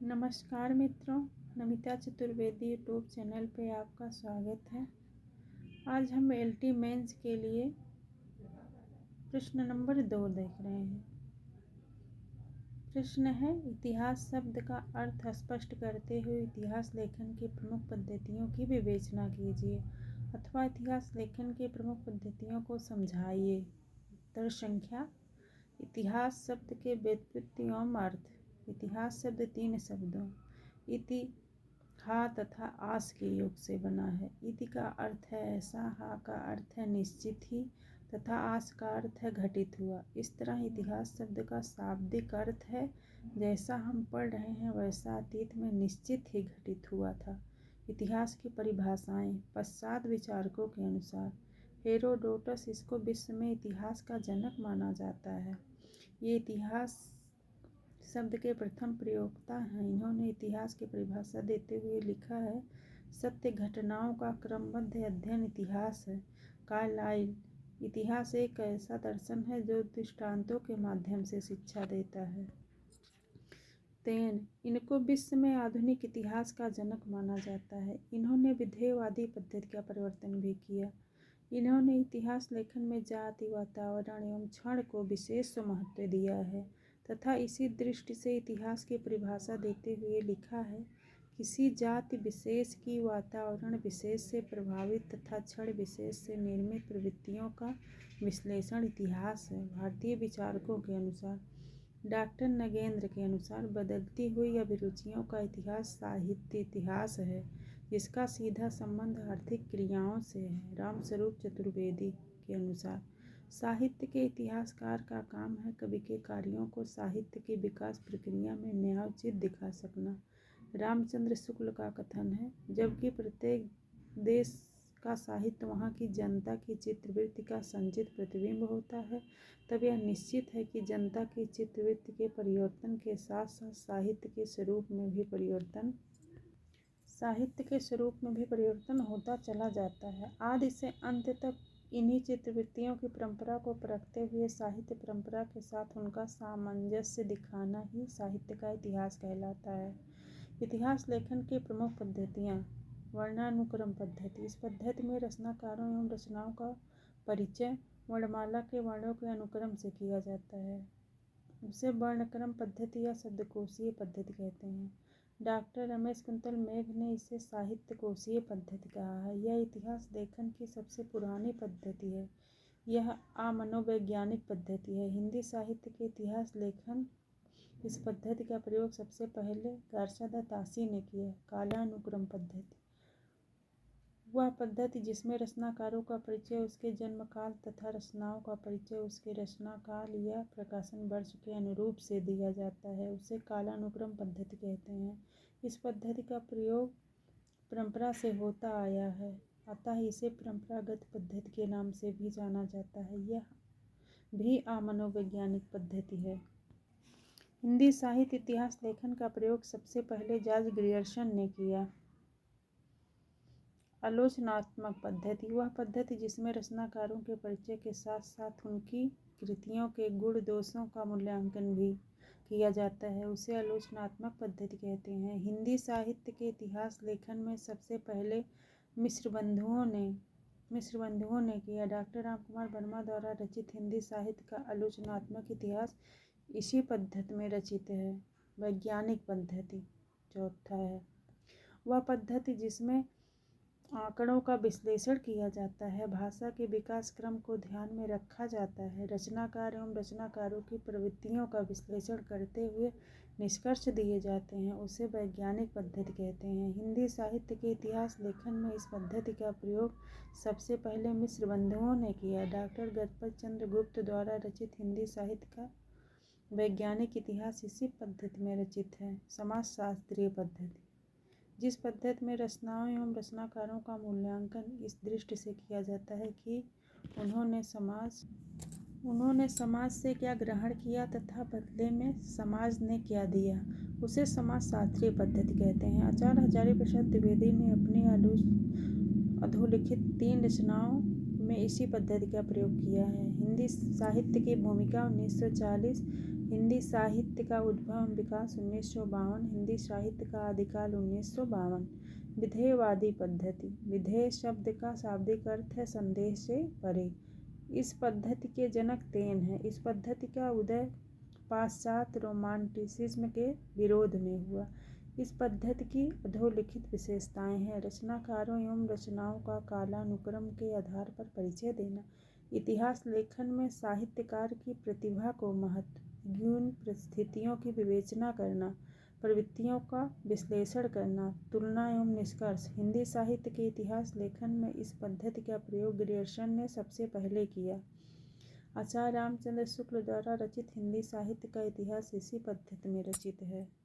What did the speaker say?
नमस्कार मित्रों, Namita Chaturvedi YouTube channel पे आपका स्वागत है। आज हम एलटी मेंस के लिए प्रश्न नंबर 2 देख रहे हैं। प्रश्न है, इतिहास शब्द का अर्थ स्पष्ट करते हुए इतिहास लेखन की प्रमुख पद्धतियों की विवेचना कीजिए अथवा इतिहास लेखन की प्रमुख पद्धतियों को समझाइए। उत्तर संख्या, इतिहास शब्द के व्युत्पत्ति एवं अर्थ। इतिहास शब्द 3 शब्दों इति, हा तथा आस के योग से बना है। इति का अर्थ है ऐसा, हा का अर्थ है निश्चित ही तथा आस का अर्थ है घटित हुआ। इस तरह इतिहास शब्द का शाब्दिक अर्थ है जैसा हम पढ़ रहे हैं वैसा अतीत में निश्चित ही घटित हुआ था। इतिहास की परिभाषाएं। पश्चात विचारकों के अनुसार हेरोडोटस इसको विश्व में इतिहास का जनक माना जाता है। ये इतिहास शब्द के प्रथम प्रयोक्ता हैं। इन्होंने इतिहास की परिभाषा देते हुए लिखा है, सत्य घटनाओं का क्रमबद्ध अध्ययन इतिहास है। कार्लाइल, इतिहास एक ऐसा दर्शन है जो दृष्टांतों के माध्यम से शिक्षा देता है। तेन, इनको विश्व में आधुनिक इतिहास का जनक माना जाता है। इन्होंने विधेयवादी पद्धति का परिवर्तन भी किया। इन्होंने इतिहास लेखन में जाति, वातावरण एवं क्षण को विशेष महत्व दिया है तथा इसी दृष्टि से इतिहास की परिभाषा देते हुए लिखा है, किसी जाति विशेष की वातावरण विशेष से प्रभावित तथा क्षण विशेष से निर्मित प्रवृत्तियों का विश्लेषण इतिहास है। भारतीय विचारकों के अनुसार, डॉक्टर नगेंद्र के अनुसार बदलती हुई अभिरुचियों का इतिहास साहित्य इतिहास है जिसका सीधा संबंध आर्थिक क्रियाओं से है। रामस्वरूप चतुर्वेदी के अनुसार साहित्य के इतिहासकार का काम है कवि के कार्यों को साहित्य की विकास प्रक्रिया में न्यायोचित दिखा सकना। रामचंद्र शुक्ल का कथन है, जबकि प्रत्येक देश का साहित्य वहाँ की जनता की चित्रवृत्ति का संचित प्रतिबिंब होता है, तब यह निश्चित है कि जनता की चित्रवृत्ति के परिवर्तन के साथ साथ साहित्य के स्वरूप में भी परिवर्तन होता चला जाता है। आदि से अंत तक इन्हीं चित्रवृत्तियों की परंपरा को परखते हुए साहित्य परंपरा के साथ उनका सामंजस्य दिखाना ही साहित्य का इतिहास कहलाता है। इतिहास लेखन की प्रमुख पद्धतियाँ। वर्णानुक्रम पद्धति। इस पद्धति में रचनाकारों एवं रचनाओं का परिचय वर्णमाला के वर्णों के अनुक्रम से किया जाता है। उसे वर्णक्रम पद्धति या शब्दकोशीय पद्धति कहते हैं। डॉक्टर रमेश कुंतल मेघ ने इसे साहित्य कोशीय पद्धति कहा है। यह इतिहास लेखन की सबसे पुरानी पद्धति है। यह अमनोवैज्ञानिक पद्धति है। हिंदी साहित्य के इतिहास लेखन इस पद्धति का प्रयोग सबसे पहले गार्षा तासी ने किया। कालानुक्रम पद्धति, वह पद्धति जिसमें रचनाकारों का परिचय उसके जन्मकाल तथा रचनाओं का परिचय उसके रचनाकाल या प्रकाशन वर्ष के अनुरूप से दिया जाता है, उसे कालानुक्रम पद्धति कहते हैं। इस पद्धति का प्रयोग परंपरा से होता आया है, अतः इसे परंपरागत पद्धति के नाम से भी जाना जाता है। यह भी अमनोवैज्ञानिक पद्धति है। हिंदी साहित्य इतिहास लेखन का प्रयोग सबसे पहले जॉर्ज ग्रियर्सन ने किया। आलोचनात्मक पद्धति, वह पद्धति जिसमें रचनाकारों के परिचय के साथ साथ उनकी कृतियों के गुण दोषों का मूल्यांकन भी किया जाता है, उसे आलोचनात्मक पद्धति कहते हैं। हिंदी साहित्य के इतिहास लेखन में सबसे पहले मिश्र बंधुओं ने किया। डॉक्टर रामकुमार वर्मा द्वारा रचित हिंदी साहित्य का आलोचनात्मक इतिहास इसी पद्धति में रचित है। वैज्ञानिक पद्धति चौथा है, वह पद्धति जिसमें आंकड़ों का विश्लेषण किया जाता है, भाषा के विकास क्रम को ध्यान में रखा जाता है, रचनाकार एवं रचनाकारों की प्रवृत्तियों का विश्लेषण करते हुए निष्कर्ष दिए जाते हैं, उसे वैज्ञानिक पद्धति कहते हैं। हिंदी साहित्य के इतिहास लेखन में इस पद्धति का प्रयोग सबसे पहले मिश्र बंधुओं ने किया। डॉक्टर गजपत चंद्र गुप्त द्वारा रचित हिंदी साहित्य का वैज्ञानिक इतिहास इसी पद्धति में रचित है। समाजशास्त्रीय पद्धति, जिस पद्धति में रचनाओं एवं रचनाकारों का मूल्यांकन इस दृष्टि से किया जाता है कि उन्होंने समाज से क्या ग्रहण किया तथा बदले में समाज ने क्या दिया, उसे समाजशास्त्रीय पद्धति कहते हैं। आचार्य हजारीप्रसाद द्विवेदी ने अपनी अधोलिखित 3 रचनाओं में इसी पद्धति का प्रयोग किया है। हिंदी साहित्य की भूमिका 1940 हिंदी साहित्य का उद्भव एवं विकास 1952। हिंदी साहित्य का आदिकाल 1952। विधेयवादी पद्धति। विधेय शब्द का शाब्दिक अर्थ है संदेह से परे। इस पद्धति के जनक तेन हैं। इस पद्धति का उदय पाश्चात्य रोमांटिसिज्म के विरोध में हुआ। इस पद्धति की अधोलिखित विशेषताएं हैं। रचनाकारों एवं रचनाओं का कालानुक्रम के आधार पर परिचय देना। इतिहास लेखन में साहित्यकार की प्रतिभा को महत्व, गौण परिस्थितियों की विवेचना करना, प्रवृत्तियों का विश्लेषण करना, तुलना एवं निष्कर्ष। हिंदी साहित्य के इतिहास लेखन में इस पद्धति का प्रयोग ग्रियर्सन ने सबसे पहले किया। आचार्य रामचंद्र शुक्ल द्वारा रचित हिंदी साहित्य का इतिहास इसी पद्धति में रचित है।